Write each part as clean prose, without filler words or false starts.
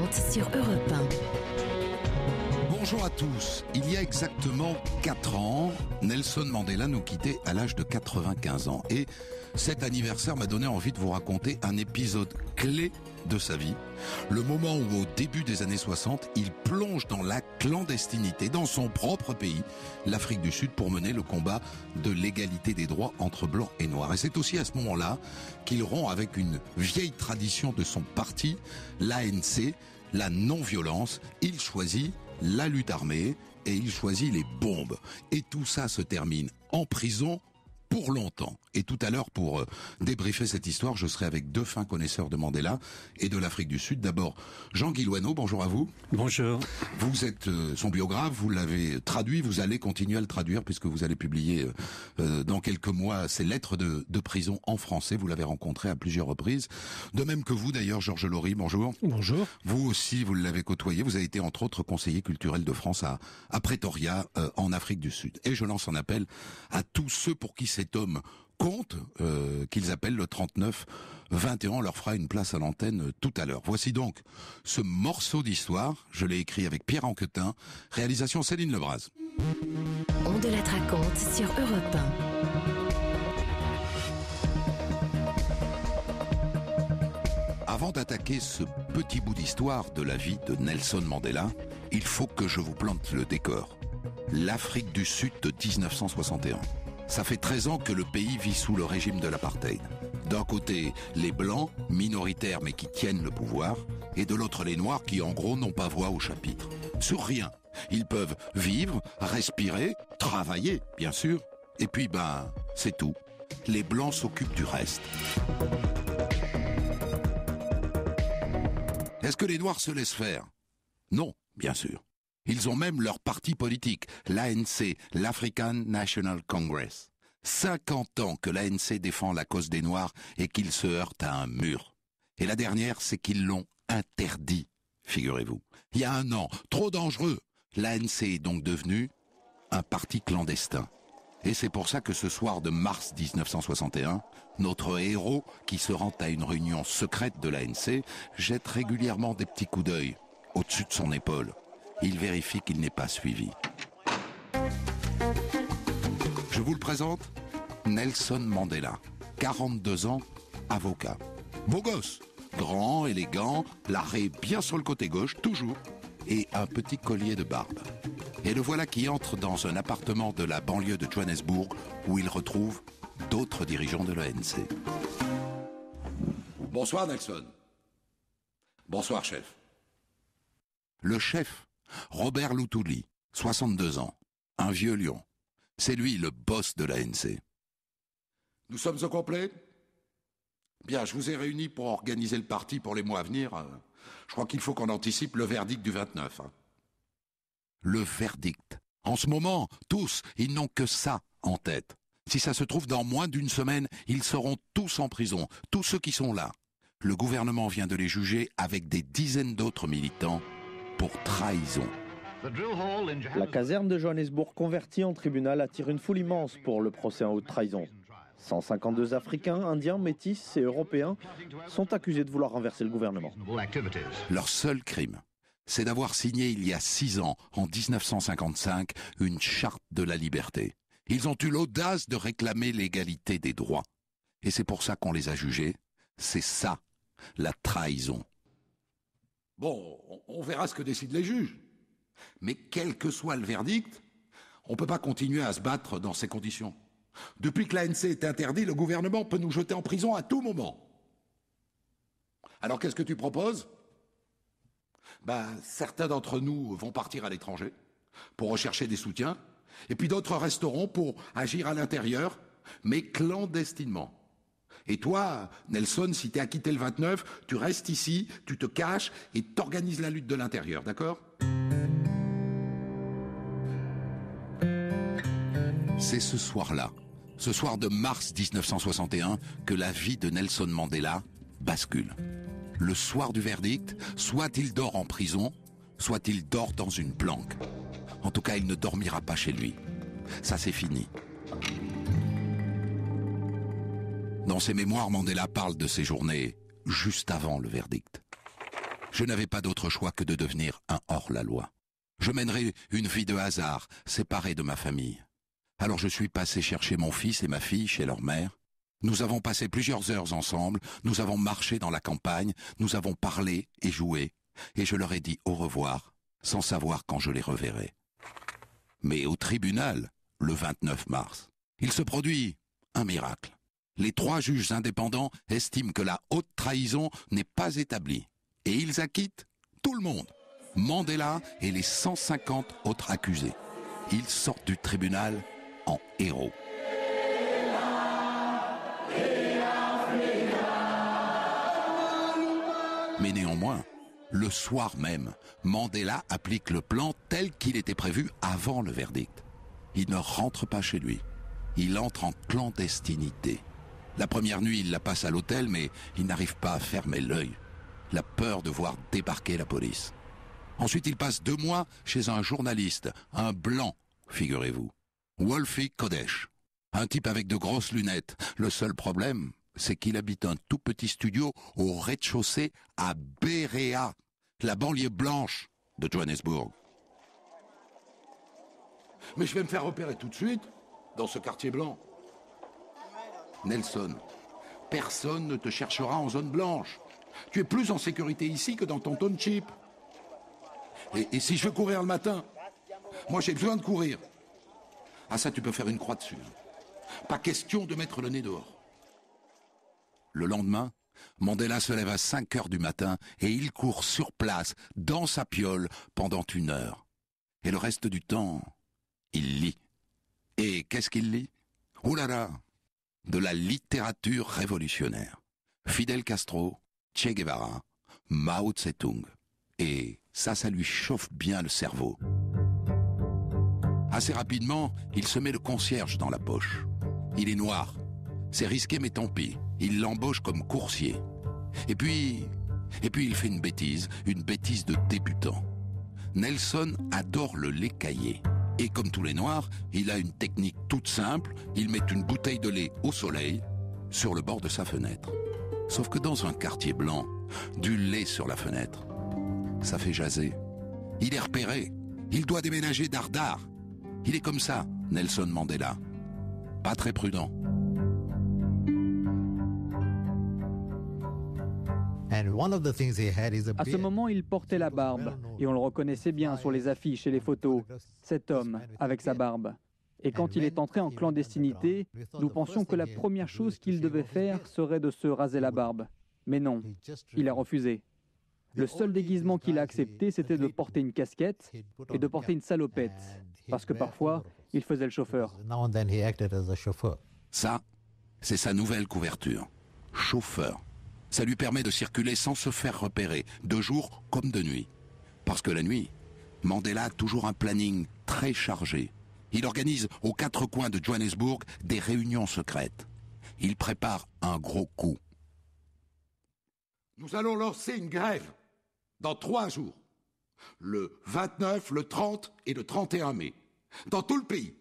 raconte sur Europe 1. Bonjour à tous. Il y a exactement 4 ans, Nelson Mandela nous quittait à l'âge de 95 ans. Et cet anniversaire m'a donné envie de vous raconter un épisode clé de sa vie. Le moment où, au début des années 60, il plonge dans la clandestinité, dans son propre pays, l'Afrique du Sud, pour mener le combat de l'égalité des droits entre blancs et noirs. Et c'est aussi à ce moment-là qu'il rompt avec une vieille tradition de son parti, l'ANC, la non-violence. Il choisit la lutte armée et il choisit les bombes. Et tout ça se termine en prison pour longtemps. Et tout à l'heure, pour débriefer cette histoire, je serai avec 2 fins connaisseurs de Mandela et de l'Afrique du Sud. D'abord, Jean-Guy Loineau, bonjour à vous. Bonjour. Vous êtes son biographe, vous l'avez traduit, vous allez continuer à le traduire puisque vous allez publier dans quelques mois ces lettres de prison en français. Vous l'avez rencontré à plusieurs reprises. De même que vous d'ailleurs, Georges Laurie, bonjour. Bonjour. Vous aussi, vous l'avez côtoyé. Vous avez été entre autres conseiller culturel de France à Pretoria, en Afrique du Sud. Et je lance un appel à tous ceux pour qui cet homme compte, qu'ils appellent le 39-21. On leur fera une place à l'antenne tout à l'heure. Voici donc ce morceau d'histoire. Je l'ai écrit avec Pierre Anquetin. Réalisation Céline Lebras. On de la raconte sur Europe 1. Avant d'attaquer ce petit bout d'histoire de la vie de Nelson Mandela, il faut que je vous plante le décor. L'Afrique du Sud de 1961. Ça fait 13 ans que le pays vit sous le régime de l'apartheid. D'un côté, les Blancs, minoritaires mais qui tiennent le pouvoir, et de l'autre, les Noirs qui, en gros, n'ont pas voix au chapitre. Sur rien. Ils peuvent vivre, respirer, travailler, bien sûr. Et puis, c'est tout. Les Blancs s'occupent du reste. Est-ce que les Noirs se laissent faire? Non, bien sûr. Ils ont même leur parti politique, l'ANC, l'African National Congress. 50 ans que l'ANC défend la cause des Noirs et qu'ils se heurtent à un mur. Et la dernière, c'est qu'ils l'ont interdit, figurez-vous. Il y a 1 an, trop dangereux. L'ANC est donc devenu un parti clandestin. Et c'est pour ça que ce soir de mars 1961, notre héros, qui se rend à une réunion secrète de l'ANC, jette régulièrement des petits coups d'œil au-dessus de son épaule. Il vérifie qu'il n'est pas suivi. Je vous le présente, Nelson Mandela, 42 ans, avocat. Beau gosse, grand, élégant, l'arrêt bien sur le côté gauche, toujours, et un petit collier de barbe. Et le voilà qui entre dans un appartement de la banlieue de Johannesburg où il retrouve d'autres dirigeants de l'ANC. Bonsoir Nelson. Bonsoir chef. Le chef, Robert Luthuli, 62 ans, un vieux lion. C'est lui le boss de l'ANC. Nous sommes au complet? Bien, je vous ai réunis pour organiser le parti pour les mois à venir. Je crois qu'il faut qu'on anticipe le verdict du 29. Le verdict. En ce moment, tous, ils n'ont que ça en tête. Si ça se trouve, dans moins d'1 semaine, ils seront tous en prison, tous ceux qui sont là. Le gouvernement vient de les juger avec des dizaines d'autres militants pour trahison. La caserne de Johannesburg convertie en tribunal attire une foule immense pour le procès en haute trahison. 152 Africains, Indiens, Métis et Européens sont accusés de vouloir renverser le gouvernement. Leur seul crime, c'est d'avoir signé il y a 6 ans, en 1955, une charte de la liberté. Ils ont eu l'audace de réclamer l'égalité des droits. Et c'est pour ça qu'on les a jugés. C'est ça, la trahison. Bon, on verra ce que décident les juges. Mais quel que soit le verdict, on ne peut pas continuer à se battre dans ces conditions. Depuis que l'ANC est interdit, le gouvernement peut nous jeter en prison à tout moment. Alors qu'est-ce que tu proposes? Certains d'entre nous vont partir à l'étranger pour rechercher des soutiens, et puis d'autres resteront pour agir à l'intérieur, mais clandestinement. Et toi, Nelson, si t'es acquitté le 29, tu restes ici, tu te caches et t'organises la lutte de l'intérieur, d'accord? C'est ce soir-là, ce soir de mars 1961, que la vie de Nelson Mandela bascule. Le soir du verdict, soit il dort en prison, soit il dort dans une planque. En tout cas, il ne dormira pas chez lui. Ça, c'est fini. Dans ses mémoires, Mandela parle de ses journées juste avant le verdict. Je n'avais pas d'autre choix que de devenir un hors-la-loi. Je mènerais une vie de hasard, séparée de ma famille. Alors je suis passé chercher mon fils et ma fille chez leur mère. Nous avons passé plusieurs heures ensemble, nous avons marché dans la campagne, nous avons parlé et joué, et je leur ai dit au revoir, sans savoir quand je les reverrai. Mais au tribunal, le 29 mars, il se produit un miracle. Les 3 juges indépendants estiment que la haute trahison n'est pas établie, et ils acquittent tout le monde, Mandela et les 150 autres accusés. Ils sortent du tribunal en héros. Mais néanmoins, le soir même, Mandela applique le plan tel qu'il était prévu avant le verdict. Il ne rentre pas chez lui. Il entre en clandestinité. La première nuit, il la passe à l'hôtel, mais il n'arrive pas à fermer l'œil. La peur de voir débarquer la police. Ensuite, il passe 2 mois chez un journaliste, un blanc, figurez-vous. Wolfie Kodesh. Un type avec de grosses lunettes. Le seul problème, c'est qu'il habite un tout petit studio au rez-de-chaussée à Berea, la banlieue blanche de Johannesburg. Mais je vais me faire repérer tout de suite dans ce quartier blanc. Nelson, personne ne te cherchera en zone blanche. Tu es plus en sécurité ici que dans ton township. Et si je veux courir le matin, moi j'ai besoin de courir. Ah ça, tu peux faire une croix dessus. Pas question de mettre le nez dehors. Le lendemain, Mandela se lève à 5 heures du matin et il court sur place, dans sa piole, pendant 1 heure. Et le reste du temps, il lit. Et qu'est-ce qu'il lit? Oh là là, de la littérature révolutionnaire. Fidel Castro, Che Guevara, Mao Tse-tung. Et ça lui chauffe bien le cerveau. Assez rapidement, il se met le concierge dans la poche. Il est noir. C'est risqué, mais tant pis. Il l'embauche comme coursier. Et puis il fait une bêtise de débutant. Nelson adore le lait caillé. Et comme tous les noirs, il a une technique toute simple. Il met une bouteille de lait au soleil, sur le bord de sa fenêtre. Sauf que dans un quartier blanc, du lait sur la fenêtre, ça fait jaser. Il est repéré. Il doit déménager d'Ardar. Il est comme ça, Nelson Mandela. Pas très prudent. À ce moment, il portait la barbe, et on le reconnaissait bien sur les affiches et les photos, cet homme avec sa barbe. Et quand il est entré en clandestinité, nous pensions que la première chose qu'il devait faire serait de se raser la barbe. Mais non, il a refusé. Le seul déguisement qu'il a accepté, c'était de porter une casquette et de porter une salopette, parce que parfois, il faisait le chauffeur. Ça, c'est sa nouvelle couverture. Chauffeur. Ça lui permet de circuler sans se faire repérer, de jour comme de nuit. Parce que la nuit, Mandela a toujours un planning très chargé. Il organise aux 4 coins de Johannesburg des réunions secrètes. Il prépare un gros coup. Nous allons lancer une grève dans 3 jours. Le 29, le 30 et le 31 mai. Dans tout le pays.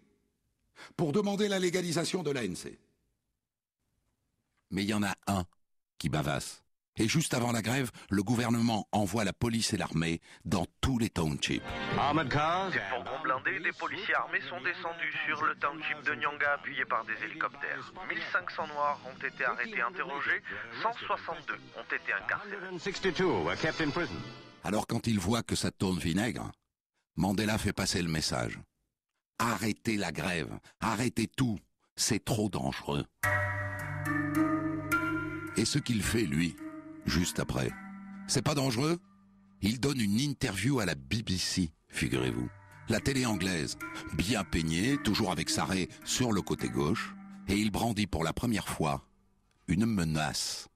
Pour demander la légalisation de l'ANC. Mais il y en a un qui bavasse. Et juste avant la grève, le gouvernement envoie la police et l'armée dans tous les townships. Ces fourgons blindés des policiers armés sont descendus sur le township de Nyanga appuyés par des hélicoptères. 1500 noirs ont été arrêtés et interrogés, 162 ont été incarcérés. Alors quand il voit que ça tourne vinaigre, Mandela fait passer le message. Arrêtez la grève, arrêtez tout, c'est trop dangereux. Et ce qu'il fait, lui, juste après, c'est pas dangereux? Il donne une interview à la BBC, figurez-vous. La télé anglaise, bien peignée, toujours avec sa raie sur le côté gauche, et il brandit pour la première fois une menace.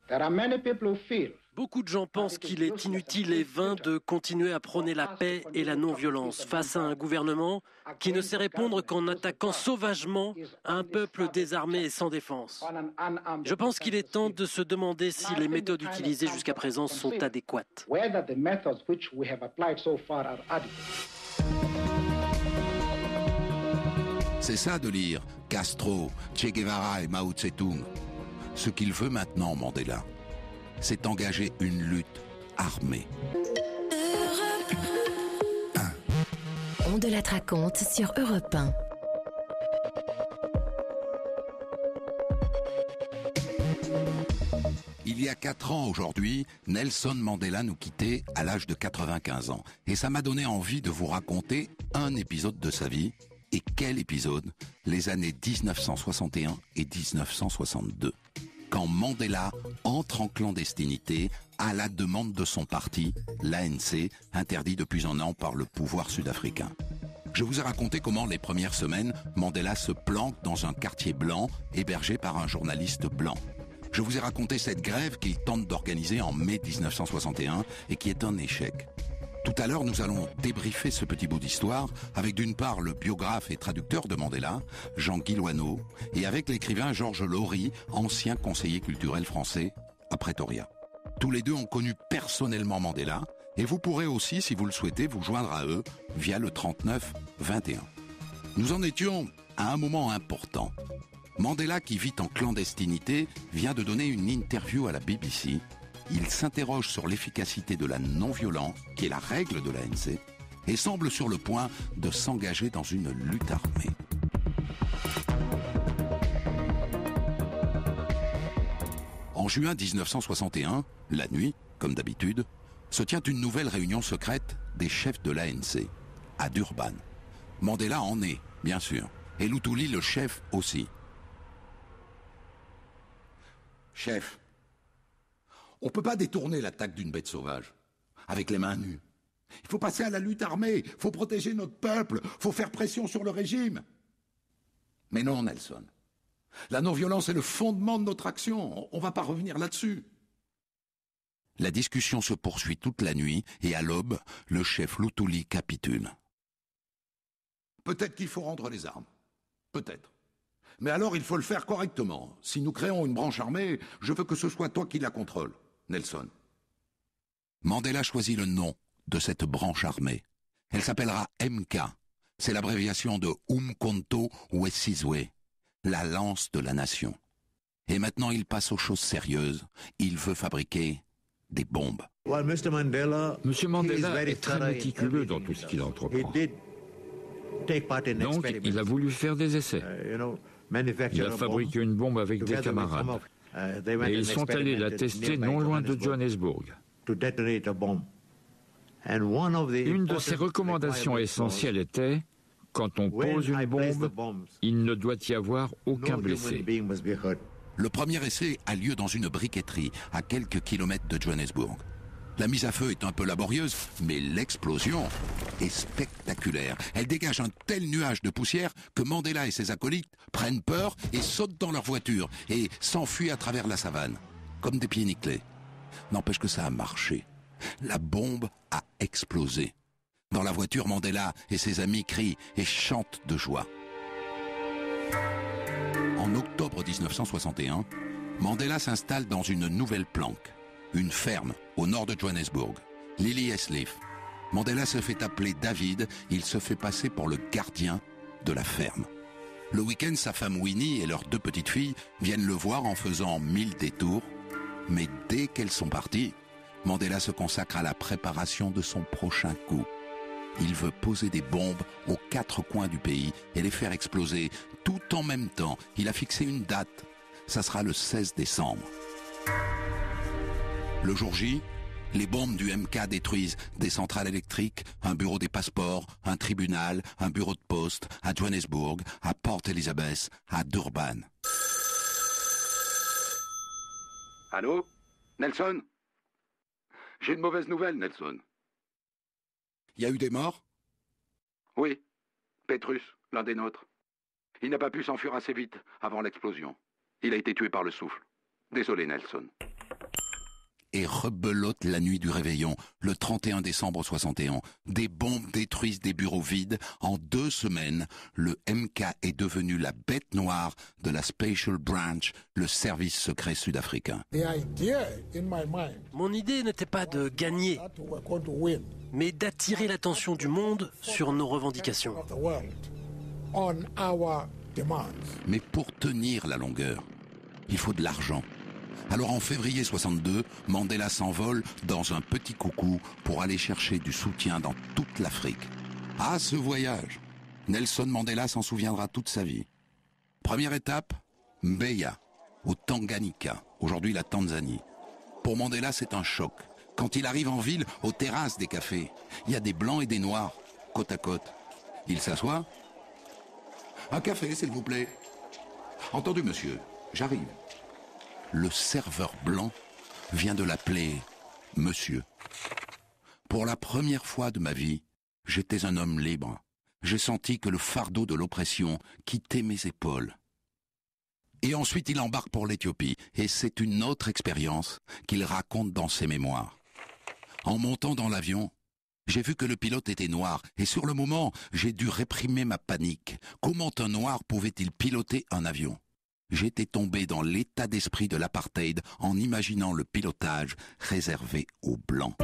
Beaucoup de gens pensent qu'il est inutile et vain de continuer à prôner la paix et la non-violence face à un gouvernement qui ne sait répondre qu'en attaquant sauvagement un peuple désarmé et sans défense. Je pense qu'il est temps de se demander si les méthodes utilisées jusqu'à présent sont adéquates. C'est ça de lire Castro, Che Guevara et Mao Tse-tung. Ce qu'il veut maintenant, Mandela, c'est engager une lutte armée. On de la raconte sur Europe 1. Il y a 4 ans aujourd'hui, Nelson Mandela nous quittait à l'âge de 95 ans. Et ça m'a donné envie de vous raconter un épisode de sa vie. Et quel épisode? Les années 1961 et 1962. Quand Mandela entre en clandestinité à la demande de son parti, l'ANC, interdit depuis un an par le pouvoir sud-africain. Je vous ai raconté comment les premières semaines, Mandela se planque dans un quartier blanc, hébergé par un journaliste blanc. Je vous ai raconté cette grève qu'il tente d'organiser en mai 1961 et qui est un échec. Tout à l'heure, nous allons débriefer ce petit bout d'histoire avec d'une part le biographe et traducteur de Mandela, Jean-Guy Loineau, et avec l'écrivain Georges Laury, ancien conseiller culturel français à Pretoria. Tous les deux ont connu personnellement Mandela et vous pourrez aussi, si vous le souhaitez, vous joindre à eux via le 39 21. Nous en étions à un moment important. Mandela, qui vit en clandestinité, vient de donner une interview à la BBC. Il s'interroge sur l'efficacité de la non-violence, qui est la règle de l'ANC, et semble sur le point de s'engager dans une lutte armée. En juin 1961, la nuit, comme d'habitude, se tient une nouvelle réunion secrète des chefs de l'ANC, à Durban. Mandela en est, bien sûr, et Luthuli, le chef, aussi. Chef, on ne peut pas détourner l'attaque d'une bête sauvage, avec les mains nues. Il faut passer à la lutte armée, il faut protéger notre peuple, il faut faire pression sur le régime. Mais non, Nelson. La non-violence est le fondement de notre action, on ne va pas revenir là-dessus. La discussion se poursuit toute la nuit, et à l'aube, le chef Luthuli capitule. Peut-être qu'il faut rendre les armes. Peut-être. Mais alors, il faut le faire correctement. Si nous créons une branche armée, je veux que ce soit toi qui la contrôle, Nelson. Mandela choisit le nom de cette branche armée. Elle s'appellera MK. C'est l'abréviation de Umkhonto Wesizwe, la lance de la nation. Et maintenant, il passe aux choses sérieuses. Il veut fabriquer des bombes. Monsieur Mandela est très méticuleux dans tout ce qu'il entreprend. Donc, il a voulu faire des essais. Il a fabriqué une bombe avec des camarades. Et ils sont allés la tester non loin de Johannesburg. Une de ses recommandations essentielles était, quand on pose une bombe, il ne doit y avoir aucun blessé. Le premier essai a lieu dans une briqueterie, à quelques kilomètres de Johannesburg. La mise à feu est un peu laborieuse, mais l'explosion est spectaculaire. Elle dégage un tel nuage de poussière que Mandela et ses acolytes prennent peur et sautent dans leur voiture et s'enfuient à travers la savane, comme des pieds nickelés. N'empêche que ça a marché. La bombe a explosé. Dans la voiture, Mandela et ses amis crient et chantent de joie. En octobre 1961, Mandela s'installe dans une nouvelle planque. Une ferme au nord de Johannesburg, Lily Esleaf. Mandela se fait appeler David, il se fait passer pour le gardien de la ferme. Le week-end, sa femme Winnie et leurs 2 petites filles viennent le voir en faisant 1000 détours. Mais dès qu'elles sont parties, Mandela se consacre à la préparation de son prochain coup. Il veut poser des bombes aux 4 coins du pays et les faire exploser tout en même temps. Il a fixé une date, ça sera le 16 décembre. Le jour J, les bombes du MK détruisent des centrales électriques, un bureau des passeports, un tribunal, un bureau de poste, à Johannesburg, à Port Elizabeth, à Durban. Allô? Nelson? J'ai une mauvaise nouvelle, Nelson. Il y a eu des morts? Oui. Petrus, l'un des nôtres. Il n'a pas pu s'enfuir assez vite avant l'explosion. Il a été tué par le souffle. Désolé, Nelson. Et rebelote la nuit du réveillon, le 31 décembre 61. Des bombes détruisent des bureaux vides. En 2 semaines, le MK est devenu la bête noire de la Special Branch, le service secret sud-africain. Mon idée n'était pas de gagner, mais d'attirer l'attention du monde sur nos revendications. Mais pour tenir la longueur, il faut de l'argent. Alors en février 62, Mandela s'envole dans un petit coucou pour aller chercher du soutien dans toute l'Afrique. Ah, ce voyage, Nelson Mandela s'en souviendra toute sa vie. Première étape, Mbeya, au Tanganyika, aujourd'hui la Tanzanie. Pour Mandela, c'est un choc. Quand il arrive en ville, aux terrasses des cafés, il y a des blancs et des noirs, côte à côte. Il s'assoit. Un café, s'il vous plaît. Entendu, monsieur, j'arrive. Le serveur blanc vient de l'appeler monsieur. Pour la première fois de ma vie, j'étais un homme libre. J'ai senti que le fardeau de l'oppression quittait mes épaules. Et ensuite, il embarque pour l'Éthiopie, et c'est une autre expérience qu'il raconte dans ses mémoires. En montant dans l'avion, j'ai vu que le pilote était noir, et sur le moment, j'ai dû réprimer ma panique. Comment un noir pouvait-il piloter un avion ? J'étais tombé dans l'état d'esprit de l'apartheid en imaginant le pilotage réservé aux Blancs.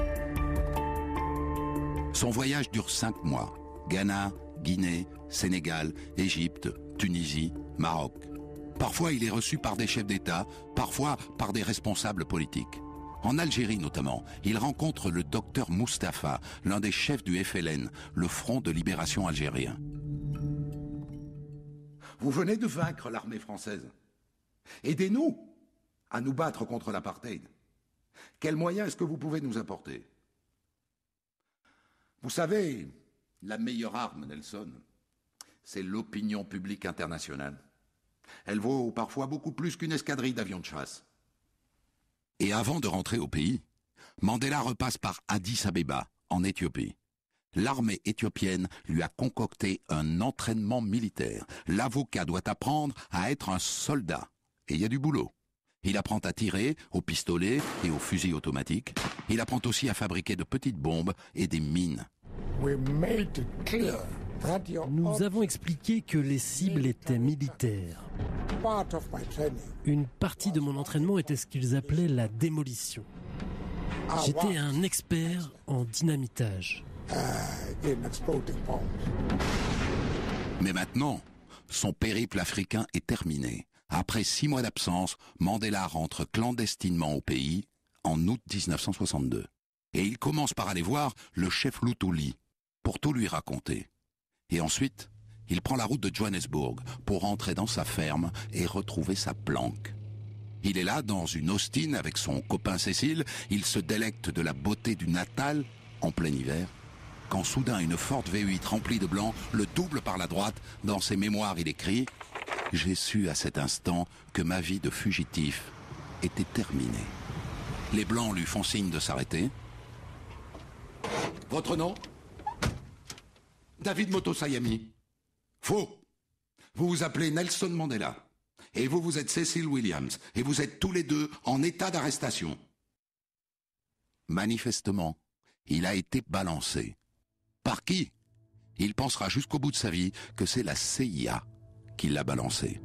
Son voyage dure 5 mois. Ghana, Guinée, Sénégal, Égypte, Tunisie, Maroc. Parfois, il est reçu par des chefs d'État, parfois par des responsables politiques. En Algérie notamment, il rencontre le docteur Mustapha, l'un des chefs du FLN, le Front de libération algérien. Vous venez de vaincre l'armée française. Aidez-nous à nous battre contre l'apartheid. Quels moyens est-ce que vous pouvez nous apporter? Vous savez, la meilleure arme, Nelson, c'est l'opinion publique internationale. Elle vaut parfois beaucoup plus qu'une escadrille d'avions de chasse. Et avant de rentrer au pays, Mandela repasse par Addis Abeba, en Éthiopie. L'armée éthiopienne lui a concocté un entraînement militaire. L'avocat doit apprendre à être un soldat. Et il y a du boulot. Il apprend à tirer au pistolet et au fusil automatique. Il apprend aussi à fabriquer de petites bombes et des mines. Nous avons expliqué que les cibles étaient militaires. Une partie de mon entraînement était ce qu'ils appelaient la démolition. J'étais un expert en dynamitage. Mais maintenant, son périple africain est terminé. Après 6 mois d'absence, Mandela rentre clandestinement au pays en août 1962. Et il commence par aller voir le chef Lutuli pour tout lui raconter. Et ensuite, il prend la route de Johannesburg pour rentrer dans sa ferme et retrouver sa planque. Il est là, dans une Austin avec son copain Cécile, il se délecte de la beauté du Natal en plein hiver, quand soudain une forte V8 remplie de blanc le double par la droite. Dans ses mémoires, il écrit « J'ai su à cet instant que ma vie de fugitif était terminée. » Les blancs lui font signe de s'arrêter. « Votre nom ? David Motosayami. Faux. Vous vous appelez Nelson Mandela. Et vous êtes Cecil Williams. Et vous êtes tous les deux en état d'arrestation. » Manifestement, il a été balancé. Par qui? Il pensera jusqu'au bout de sa vie que c'est la CIA qui l'a balancé.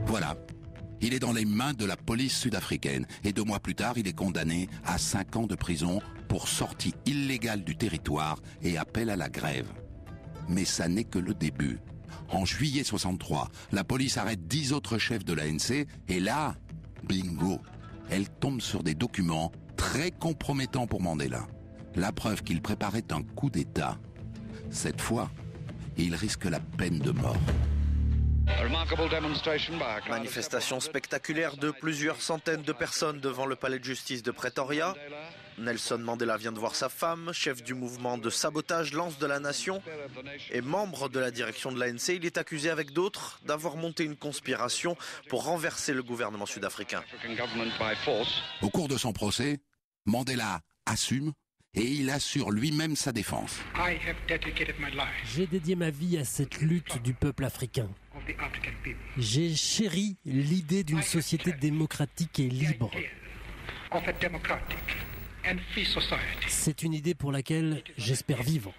Voilà. Il est dans les mains de la police sud-africaine. Et 2 mois plus tard, il est condamné à 5 ans de prison pour sortie illégale du territoire et appel à la grève. Mais ça n'est que le début. En juillet 63, la police arrête 10 autres chefs de l'ANC et là, bingo, elle tombe sur des documents très compromettants pour Mandela. La preuve qu'il préparait un coup d'État. Cette fois, il risque la peine de mort. Manifestation spectaculaire de plusieurs centaines de personnes devant le palais de justice de Pretoria. Nelson Mandela vient de voir sa femme, chef du mouvement de sabotage Lance de la Nation et membre de la direction de l'ANC. Il est accusé avec d'autres d'avoir monté une conspiration pour renverser le gouvernement sud-africain. Au cours de son procès, Mandela assume et il assure lui-même sa défense. J'ai dédié ma vie à cette lutte du peuple africain. J'ai chéri l'idée d'une société démocratique et libre. C'est une idée pour laquelle j'espère vivre.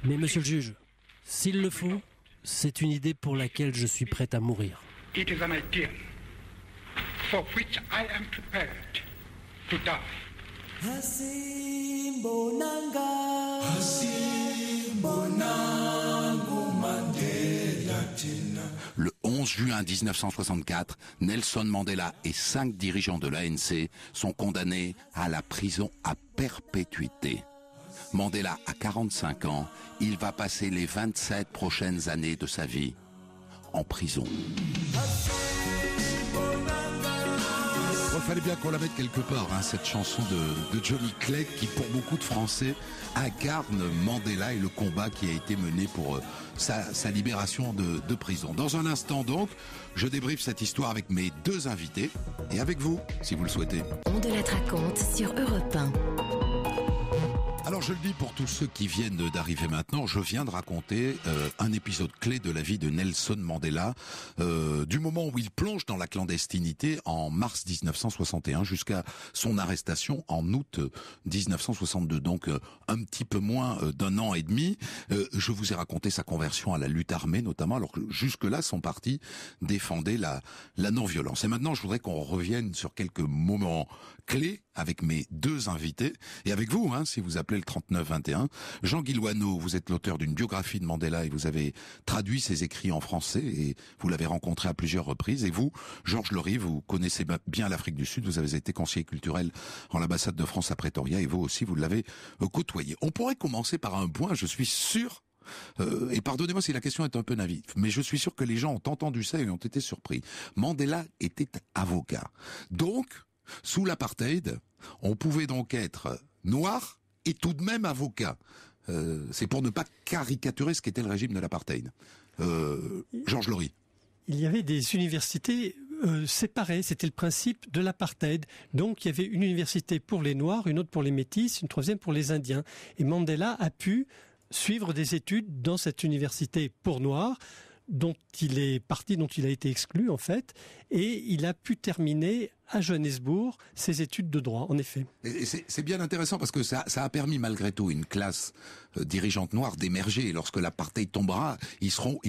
Mais monsieur le juge, s'il le faut, c'est une idée pour laquelle je suis prêt à mourir. Le juin 1964, Nelson Mandela et 5 dirigeants de l'ANC sont condamnés à la prison à perpétuité. Mandela a 45 ans, il va passer les 27 prochaines années de sa vie en prison. Il fallait bien qu'on la mette quelque part, cette chanson de Johnny Clegg qui, pour beaucoup de Français, incarne Mandela et le combat qui a été mené pour sa libération de prison. Dans un instant donc, je débriefe cette histoire avec mes 2 invités et avec vous, si vous le souhaitez. On de la raconte sur Europe 1. Alors je le dis pour tous ceux qui viennent d'arriver maintenant, je viens de raconter un épisode clé de la vie de Nelson Mandela, du moment où il plonge dans la clandestinité en mars 1961 jusqu'à son arrestation en août 1962, donc un petit peu moins d'un an et demi. Je vous ai raconté sa conversion à la lutte armée notamment, alors que jusque-là son parti défendait la non-violence. Et maintenant je voudrais qu'on revienne sur quelques moments clés avec mes 2 invités, et avec vous, si vous appelez le 3921. Jean-Guy Loineau, vous êtes l'auteur d'une biographie de Mandela et vous avez traduit ses écrits en français et vous l'avez rencontré à plusieurs reprises. Et vous, Georges Lory, vous connaissez bien l'Afrique du Sud, vous avez été conseiller culturel en l'ambassade de France à Pretoria et vous aussi, vous l'avez côtoyé. On pourrait commencer par un point, je suis sûr, et pardonnez-moi si la question est un peu naïve, mais je suis sûr que les gens ont entendu ça et ont été surpris. Mandela était avocat. Donc, sous l'apartheid, on pouvait donc être noir et tout de même avocat. C'est pour ne pas caricaturer ce qu'était le régime de l'apartheid. Georges Lory. Il y avait des universités séparées, c'était le principe de l'apartheid. Donc il y avait une université pour les Noirs, une autre pour les Métis, une troisième pour les Indiens. Et Mandela a pu suivre des études dans cette université pour Noirs, dont il est parti, dont il a été exclu en fait, et il a pu terminer à Johannesburg ses études de droit, en effet. Et c'est bien intéressant parce que ça a permis malgré tout une classe dirigeante noire d'émerger. Et lorsque l'apartheid tombera, ils seront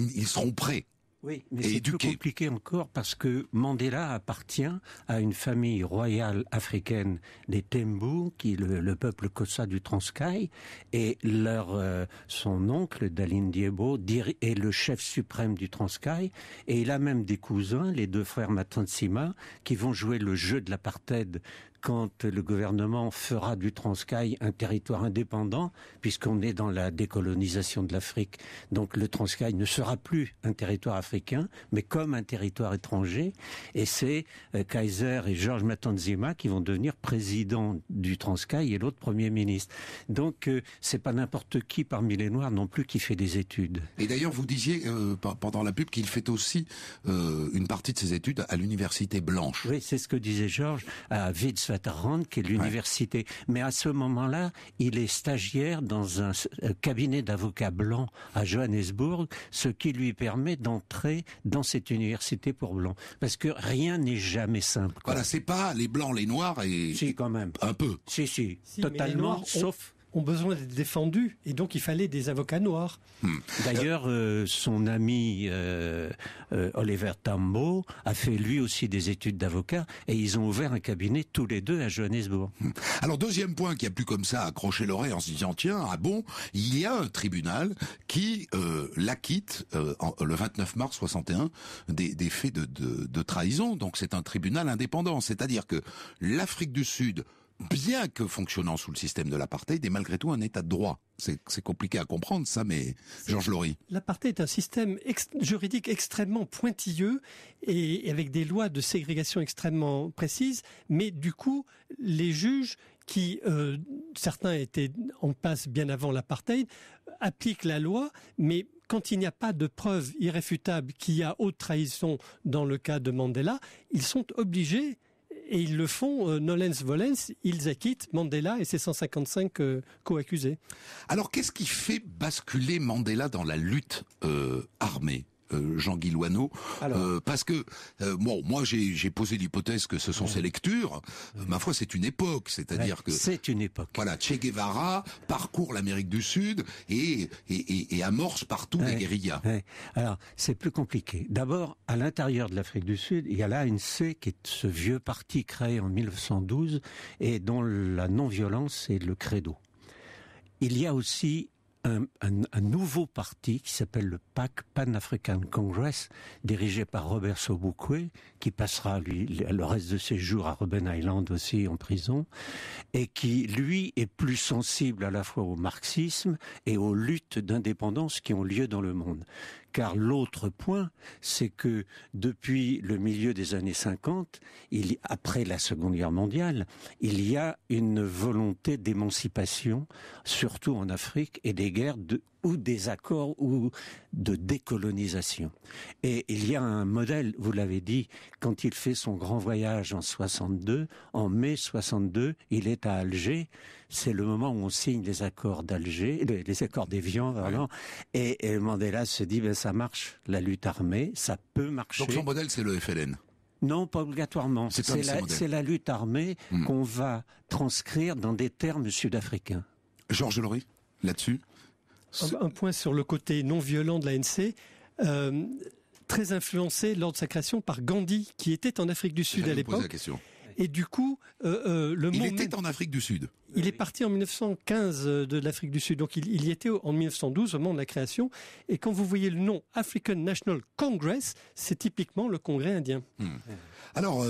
prêts. Oui, mais c'est plus compliqué encore parce que Mandela appartient à une famille royale africaine des Tembu, qui est le peuple Xhosa du Transkei, et son oncle, Daline Diebo, est le chef suprême du Transkei, et il a même des cousins, les 2 frères Matanzima, qui vont jouer le jeu de l'apartheid quand le gouvernement fera du Transkei un territoire indépendant, puisqu'on est dans la décolonisation de l'Afrique. Donc le Transkei ne sera plus un territoire africain, mais comme un territoire étranger. Et c'est Kaiser et Georges Matanzima qui vont devenir présidents du Transkei et l'autre Premier ministre. Donc c'est pas n'importe qui parmi les Noirs non plus qui fait des études. Et d'ailleurs vous disiez pendant la pub qu'il fait aussi une partie de ses études à l'université blanche. Oui, c'est ce que disait Georges, à Witwatersrand, qui est l'université. Ouais. Mais à ce moment-là, il est stagiaire dans un cabinet d'avocats blancs à Johannesburg, ce qui lui permet d'entrer dans cette université pour blancs. Parce que rien n'est jamais simple. Quoi. Voilà, c'est pas les blancs, les noirs et... Si, quand même. Un peu. Si, totalement, sauf... ont besoin d'être défendus et donc il fallait des avocats noirs. D'ailleurs, son ami Oliver Tambo a fait lui aussi des études d'avocat et ils ont ouvert un cabinet tous les 2 à Johannesburg. Alors deuxième point qui a plus comme ça accroché l'oreille en se disant tiens, il y a un tribunal qui l'acquitte le 29 mars 61 des faits de trahison. Donc c'est un tribunal indépendant, c'est-à-dire que l'Afrique du Sud, bien que fonctionnant sous le système de l'apartheid, est malgré tout un état de droit. C'est compliqué à comprendre ça, mais Georges Lory. L'apartheid est un système juridique extrêmement pointilleux et avec des lois de ségrégation extrêmement précises, mais du coup, les juges qui, certains étaient en place bien avant l'apartheid, appliquent la loi, mais quand il n'y a pas de preuve irréfutable qu'il y a haute trahison dans le cas de Mandela, ils sont obligés. Et ils le font, nolens volens, ils acquittent Mandela et ses 155 co-accusés. Alors qu'est-ce qui fait basculer Mandela dans la lutte armée, Jean-Guy Loineau? Parce que, moi j'ai posé l'hypothèse que ce sont ses lectures. Ma foi, c'est une époque, c'est-à-dire que... C'est une époque. Voilà, Che Guevara parcourt l'Amérique du Sud et amorce partout les guérillas. Alors, c'est plus compliqué. D'abord, à l'intérieur de l'Afrique du Sud, il y a l'ANC, qui est ce vieux parti créé en 1912 et dont la non-violence est le credo. Il y a aussi un nouveau parti qui s'appelle le PAC, Pan-African Congress, dirigé par Robert Sobukwe, qui passera le reste de ses jours à Robben Island aussi en prison, et qui, lui, est plus sensible à la fois au marxisme et aux luttes d'indépendance qui ont lieu dans le monde. Car l'autre point, c'est que depuis le milieu des années 50, après la Seconde Guerre mondiale, il y a une volonté d'émancipation, surtout en Afrique, et des guerres ou des accords ou de décolonisation. Et il y a un modèle, vous l'avez dit, quand il fait son grand voyage en mai 62, il est à Alger. C'est le moment où on signe les accords d'Alger, les accords d'Évian, pardon. Et Mandela se dit, ça marche, la lutte armée, ça peut marcher. Donc son modèle, c'est le FLN? Non, pas obligatoirement. C'est la lutte armée qu'on va transcrire dans des termes sud-africains. Georges Laurie, là-dessus? Un point sur le côté non violent de l'ANC, très influencé lors de sa création par Gandhi, qui était en Afrique du Sud à l'époque. Et du coup, il était en Afrique du Sud. Il est parti en 1915 de l'Afrique du Sud, donc il y était en 1912 au moment de la création. Et quand vous voyez le nom African National Congress, c'est typiquement le Congrès indien. Alors,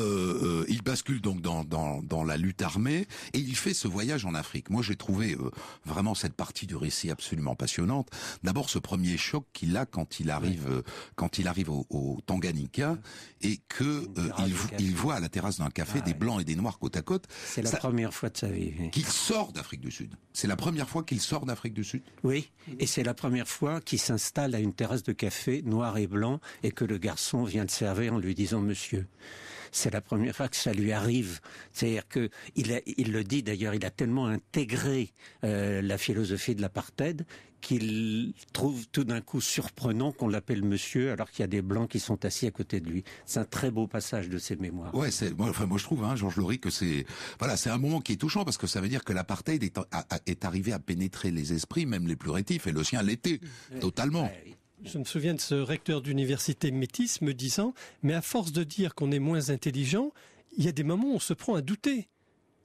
il bascule donc dans la lutte armée et il fait ce voyage en Afrique. Moi, j'ai trouvé vraiment cette partie du récit absolument passionnante. D'abord, ce premier choc qu'il a quand il arrive au Tanganyika et que il voit à la terrasse d'un café des blancs et des noirs côte à côte. C'est la première fois de sa vie. Qu'il sort d'Afrique du Sud. C'est la première fois qu'il sort d'Afrique du Sud. Oui, et c'est la première fois qu'il s'installe à une terrasse de café noir et blanc et que le garçon vient le servir en lui disant monsieur. C'est la première fois que ça lui arrive. C'est-à-dire que il le dit d'ailleurs, il a tellement intégré la philosophie de l'apartheid qu'il trouve tout d'un coup surprenant qu'on l'appelle monsieur alors qu'il y a des blancs qui sont assis à côté de lui. C'est un très beau passage de ses mémoires. Ouais, moi je trouve, Georges Laurie, que c'est un moment qui est touchant parce que ça veut dire que l'apartheid est arrivé à pénétrer les esprits, même les plus rétifs, et le sien l'était totalement. Je me souviens de ce recteur d'université métis me disant « Mais à force de dire qu'on est moins intelligent, il y a des moments où on se prend à douter. »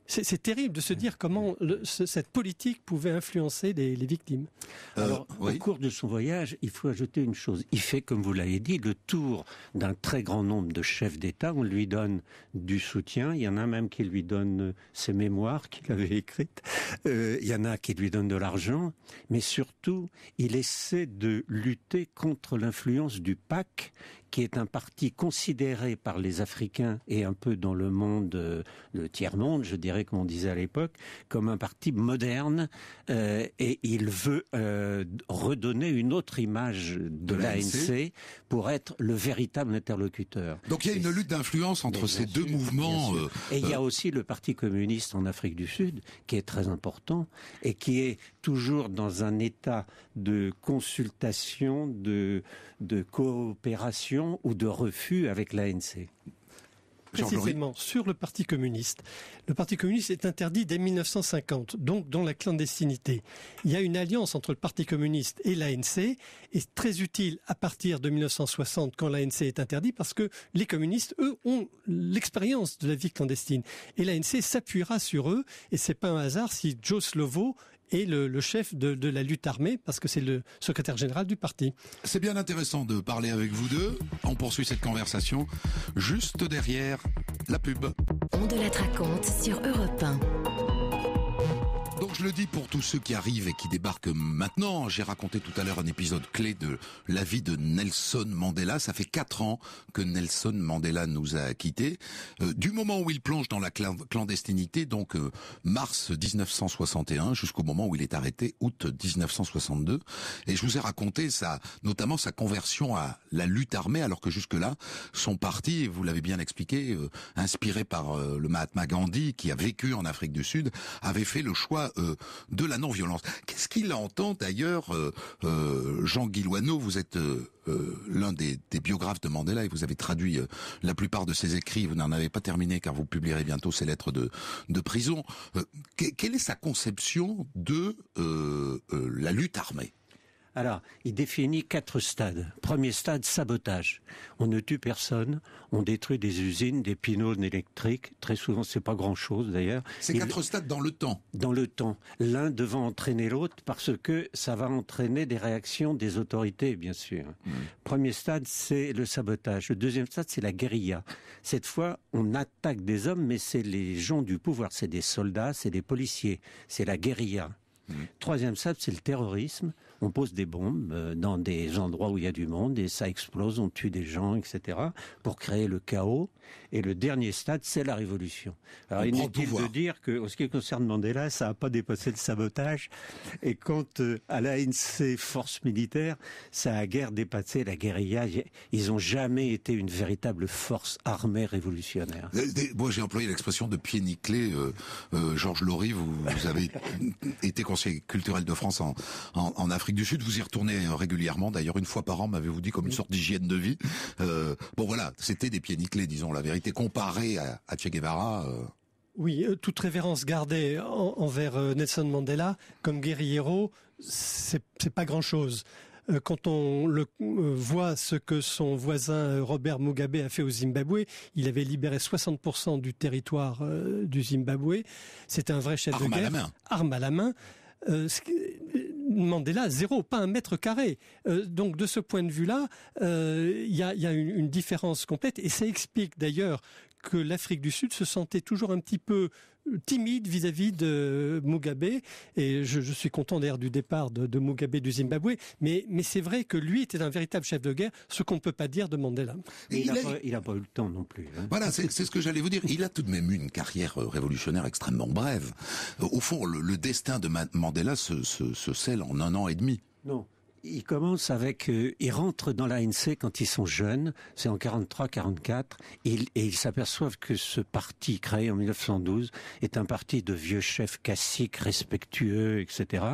C'est terrible de se dire comment cette politique pouvait influencer les victimes. Alors, au cours de son voyage, il faut ajouter une chose. Il fait, comme vous l'avez dit, le tour d'un très grand nombre de chefs d'État. On lui donne du soutien. Il y en a même qui lui donnent ses mémoires qu'il avait écrites. Il y en a qui lui donnent de l'argent. Mais surtout, il essaie de lutter contre l'influence du PAC, qui est un parti considéré par les Africains et un peu dans le monde, le tiers-monde, je dirais, comme on disait à l'époque, comme un parti moderne, et il veut redonner une autre image de l'ANC pour être le véritable interlocuteur. Donc il y a une lutte d'influence entre ces deux mouvements. Et il y a aussi le Parti communiste en Afrique du Sud, qui est très important, et qui est toujours dans un état de consultation, de coopération ou de refus avec l'ANC. Précisément, sur le Parti communiste. Le Parti communiste est interdit dès 1950, donc dans la clandestinité. Il y a une alliance entre le Parti communiste et l'ANC, et très utile à partir de 1960, quand l'ANC est interdit, parce que les communistes, eux, ont l'expérience de la vie clandestine. Et l'ANC s'appuiera sur eux, et c'est pas un hasard si Joe Slovo est le chef de la lutte armée, parce que c'est le secrétaire général du parti. C'est bien intéressant de parler avec vous deux. On poursuit cette conversation juste derrière la pub. On de la raconte sur Europe 1. Donc je le dis pour tous ceux qui arrivent et qui débarquent maintenant, j'ai raconté tout à l'heure un épisode clé de la vie de Nelson Mandela. Ça fait 4 ans que Nelson Mandela nous a quittés. Du moment où il plonge dans la clandestinité, donc mars 1961, jusqu'au moment où il est arrêté, août 1962. Et je vous ai raconté notamment sa conversion à la lutte armée, alors que jusque-là, son parti, vous l'avez bien expliqué, inspiré par le Mahatma Gandhi, qui a vécu en Afrique du Sud, avait fait le choix de la non-violence. Qu'est-ce qu'il entend d'ailleurs, Jean Guillouanneau, vous êtes l'un des biographes de Mandela et vous avez traduit la plupart de ses écrits, vous n'en avez pas terminé car vous publierez bientôt ses lettres de prison. Quelle est sa conception de la lutte armée ? Alors, il définit 4 stades. Premier stade, sabotage. On ne tue personne, on détruit des usines, des pylônes électriques. Très souvent, c'est pas grand-chose d'ailleurs. C'est 4 stades dans le temps. Dans le temps. L'un devant entraîner l'autre parce que ça va entraîner des réactions des autorités, bien sûr. Premier stade, c'est le sabotage. Le deuxième stade, c'est la guérilla. Cette fois, on attaque des hommes, mais c'est les gens du pouvoir. C'est des soldats, c'est des policiers. C'est la guérilla. Troisième stade, c'est le terrorisme. On pose des bombes dans des endroits où il y a du monde et ça explose, on tue des gens, etc. pour créer le chaos. Et le dernier stade, c'est la révolution. Alors, inutile de dire qu'en ce qui concerne Mandela, ça n'a pas dépassé le sabotage. Et quant à l'ANC, force militaire, ça a guère dépassé la guérilla. Ils n'ont jamais été une véritable force armée révolutionnaire. Moi, j'ai employé l'expression de pied nickelé. Georges Laury, vous avez été conseiller culturel de France en Afrique du Sud. Vous y retournez régulièrement. D'ailleurs, une fois par an, m'avez-vous dit, comme une sorte d'hygiène de vie. Bon, voilà, c'était des pieds nickelés, disons la vérité, comparé à Che Guevara. Oui, toute révérence gardée envers Nelson Mandela comme guerriero, c'est pas grand-chose. Quand on voit ce que son voisin Robert Mugabe a fait au Zimbabwe, il avait libéré 60% du territoire du Zimbabwe. C'était un vrai chef de guerre. Arme à la main. Mandela, 0, pas 1 mètre carré. Donc de ce point de vue-là, il y a une différence complète. Et ça explique d'ailleurs que l'Afrique du Sud se sentait toujours un petit peu timide vis-à-vis de Mugabe. Et je suis content d'ailleurs du départ de Mugabe du Zimbabwe. Mais c'est vrai que lui était un véritable chef de guerre, ce qu'on ne peut pas dire de Mandela. Il n'a pas eu le temps non plus. Hein. Voilà, c'est ce que j'allais vous dire. Il a tout de même eu une carrière révolutionnaire extrêmement brève. Au fond, le destin de Mandela se scelle en 1 an et demi. Non. Il commence avec, ils rentrent dans l'ANC quand ils sont jeunes, c'est en 43-44, et ils s'aperçoivent que ce parti créé en 1912 est un parti de vieux chefs caciques, respectueux, etc.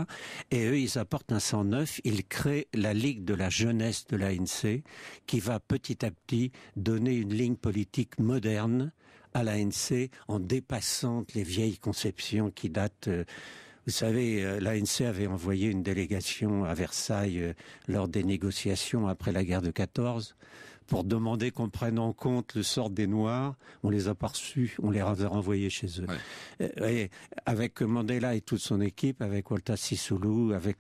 Et eux, ils apportent un sang neuf, ils créent la Ligue de la jeunesse de l'ANC, qui va petit à petit donner une ligne politique moderne à l'ANC en dépassant les vieilles conceptions qui datent... Vous savez, l'ANC avait envoyé une délégation à Versailles lors des négociations après la guerre de 14 pour demander qu'on prenne en compte le sort des Noirs. On les a pas reçus, on les a renvoyés chez eux. Ouais. Et avec Mandela et toute son équipe, avec Walter Sisulu, avec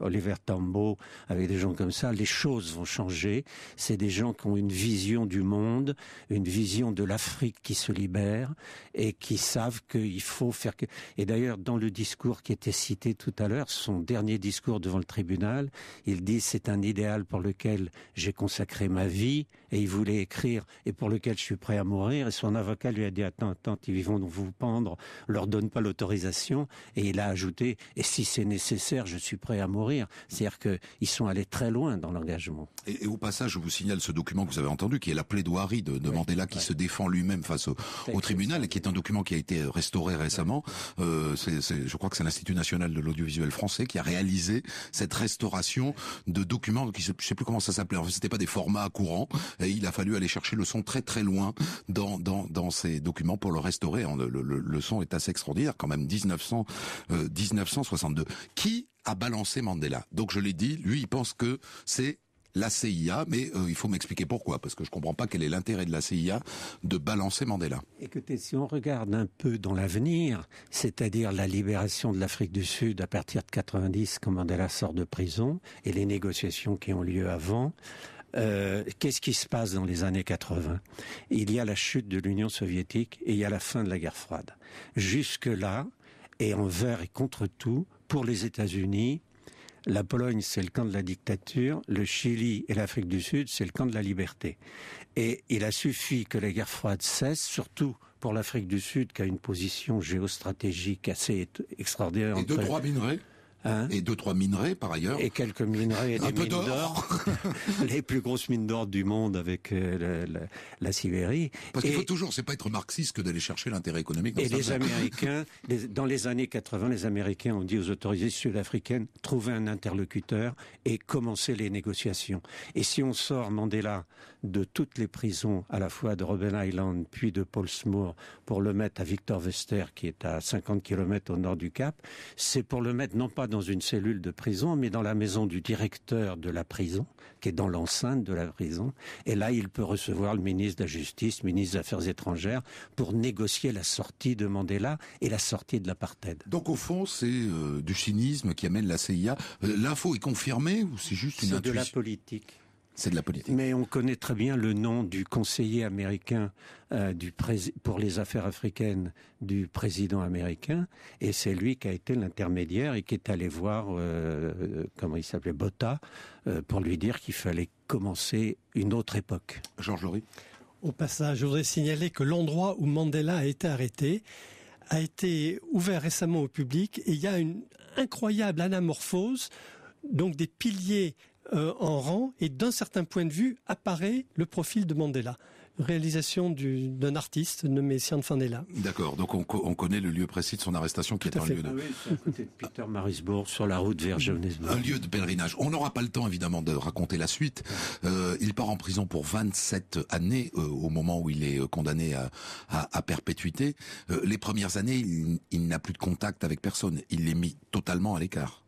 Oliver Tambo, avec des gens comme ça, les choses vont changer. C'est des gens qui ont une vision du monde, une vision de l'Afrique qui se libère et qui savent qu'il faut faire... Et d'ailleurs, dans le discours qui était cité tout à l'heure, son dernier discours devant le tribunal, il dit « C'est un idéal pour lequel j'ai consacré ma vie ». Et il voulait écrire et pour lequel je suis prêt à mourir. Et son avocat lui a dit attends, ils vont vous pendre, leur donne pas l'autorisation. Et il a ajouté et si c'est nécessaire, je suis prêt à mourir. C'est-à-dire qu'ils sont allés très loin dans l'engagement. Et au passage, je vous signale ce document que vous avez entendu, qui est la plaidoirie de Mandela qui se défend lui-même face au tribunal, et qui est un document qui a été restauré récemment. Je crois que c'est l'Institut national de l'audiovisuel français qui a réalisé cette restauration de documents qui, je sais plus comment ça s'appelait. En fait, c'était pas des formats courants. Et il a fallu aller chercher le son très très loin dans ces documents pour le restaurer. Le son est assez extraordinaire quand même. 1962. Qui a balancé Mandela? Donc je l'ai dit, lui il pense que c'est la CIA, mais il faut m'expliquer pourquoi, parce que je comprends pas quel est l'intérêt de la CIA de balancer Mandela. Écoutez, si on regarde un peu dans l'avenir, c'est-à-dire la libération de l'Afrique du Sud à partir de 90, quand Mandela sort de prison, et les négociations qui ont lieu avant, qu'est-ce qui se passe dans les années 80? Il y a la chute de l'Union soviétique et il y a la fin de la guerre froide. Jusque-là, et envers et contre tout, pour les États-Unis, la Pologne, c'est le camp de la dictature, le Chili et l'Afrique du Sud, c'est le camp de la liberté. Et il a suffi que la guerre froide cesse, surtout pour l'Afrique du Sud, qui a une position géostratégique assez extraordinaire. Et 2-3 minerais. Et 2-3 minerais par ailleurs. Et quelques minerais et des mines d'or. Les plus grosses mines d'or du monde avec la Sibérie. Parce qu'il faut toujours, c'est pas être marxiste que d'aller chercher l'intérêt économique. Dans et les Américains, dans les années 80, les Américains ont dit aux autorités sud-africaines, trouvez un interlocuteur et commencez les négociations. Et si on sort Mandela de toutes les prisons, à la fois de Robben Island puis de Pollsmoor, pour le mettre à Victor Verster, qui est à 50 km au nord du Cap, c'est pour le mettre non pas dans une cellule de prison, mais dans la maison du directeur de la prison, qui est dans l'enceinte de la prison. Et là, il peut recevoir le ministre de la Justice, ministre des Affaires étrangères, pour négocier la sortie de Mandela et la sortie de l'apartheid. Donc au fond, c'est du cynisme qui amène la CIA. L'info est confirmée ou c'est juste une intuition ? C'est de la politique. C'est de la politique. Mais on connaît très bien le nom du conseiller américain pour les affaires africaines du président américain, et c'est lui qui a été l'intermédiaire et qui est allé voir, comment il s'appelait, Botha, pour lui dire qu'il fallait commencer une autre époque. Georges Laurie. Au passage, je voudrais signaler que l'endroit où Mandela a été arrêté a été ouvert récemment au public, et il y a une incroyable anamorphose, donc des piliers en rang, et d'un certain point de vue apparaît le profil de Mandela. Réalisation d'un artiste nommé Sian Fanela. D'accord, donc on connaît le lieu précis de son arrestation qui est un lieu de... Ah oui, c'est à côté de Pietermaritzburg, sur la route vers Johannesburg. Un lieu de pèlerinage. On n'aura pas le temps évidemment de raconter la suite. Il part en prison pour 27 années au moment où il est condamné à perpétuité. Les premières années, il n'a plus de contact avec personne. Il est mis totalement à l'écart.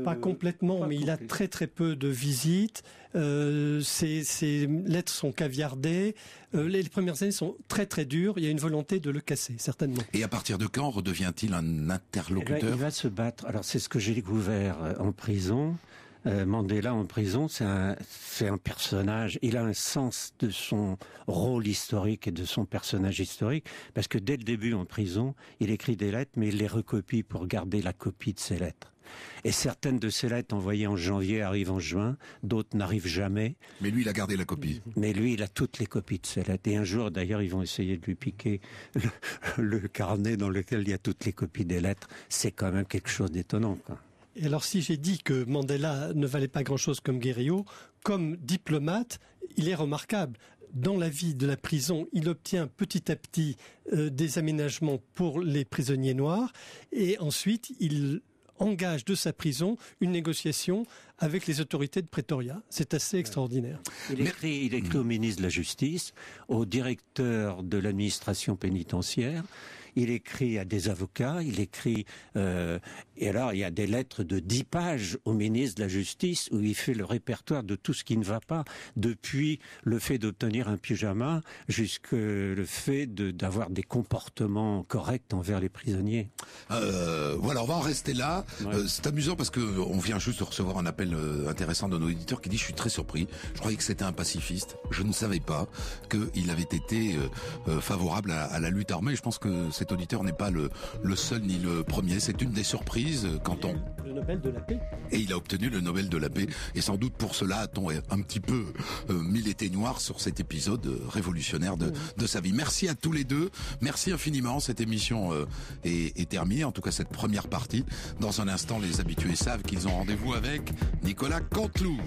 Pas complètement, mais il a très très peu de visites. Ses lettres sont caviardées. Les premières années sont très très dures. Il y a une volonté de le casser, certainement. Et à partir de quand redevient-il un interlocuteur ? Il va se battre. Alors c'est ce que j'ai découvert en prison. Mandela en prison, c'est un personnage. Il a un sens de son rôle historique et de son personnage historique, parce que dès le début en prison, il écrit des lettres, mais il les recopie pour garder la copie de ses lettres. Et certaines de ces lettres envoyées en janvier arrivent en juin, d'autres n'arrivent jamais. Mais lui, il a gardé la copie. Mais lui, il a toutes les copies de ces lettres. Et un jour, d'ailleurs, ils vont essayer de lui piquer le carnet dans lequel il y a toutes les copies des lettres. C'est quand même quelque chose d'étonnant, quoi. Et alors, si j'ai dit que Mandela ne valait pas grand-chose comme guerrier, comme diplomate, il est remarquable. Dans la vie de la prison, il obtient petit à petit des aménagements pour les prisonniers noirs, et ensuite, il engage de sa prison une négociation avec les autorités de Pretoria. C'est assez extraordinaire. Il écrit au ministre de la Justice, au directeur de l'administration pénitentiaire. Il écrit à des avocats, il écrit... et alors, il y a des lettres de 10 pages au ministre de la Justice où il fait le répertoire de tout ce qui ne va pas, depuis le fait d'obtenir un pyjama jusqu'au le fait d'avoir des comportements corrects envers les prisonniers. Voilà, on va en rester là. Ouais. C'est amusant parce que on vient juste de recevoir un appel intéressant de nos éditeurs qui dit « Je suis très surpris, je croyais que c'était un pacifiste. Je ne savais pas qu'il avait été favorable à la lutte armée. » Je pense que cet auditeur n'est pas le seul ni le premier. C'est une des surprises quand on... Le Nobel de la paix. Et il a obtenu le Nobel de la paix. Et sans doute pour cela a-t-on un petit peu mis l'été noir sur cet épisode révolutionnaire de sa vie. Merci à tous les deux. Merci infiniment. Cette émission est terminée. En tout cas, cette première partie. Dans un instant, les habitués savent qu'ils ont rendez-vous avec Nicolas Canteloup.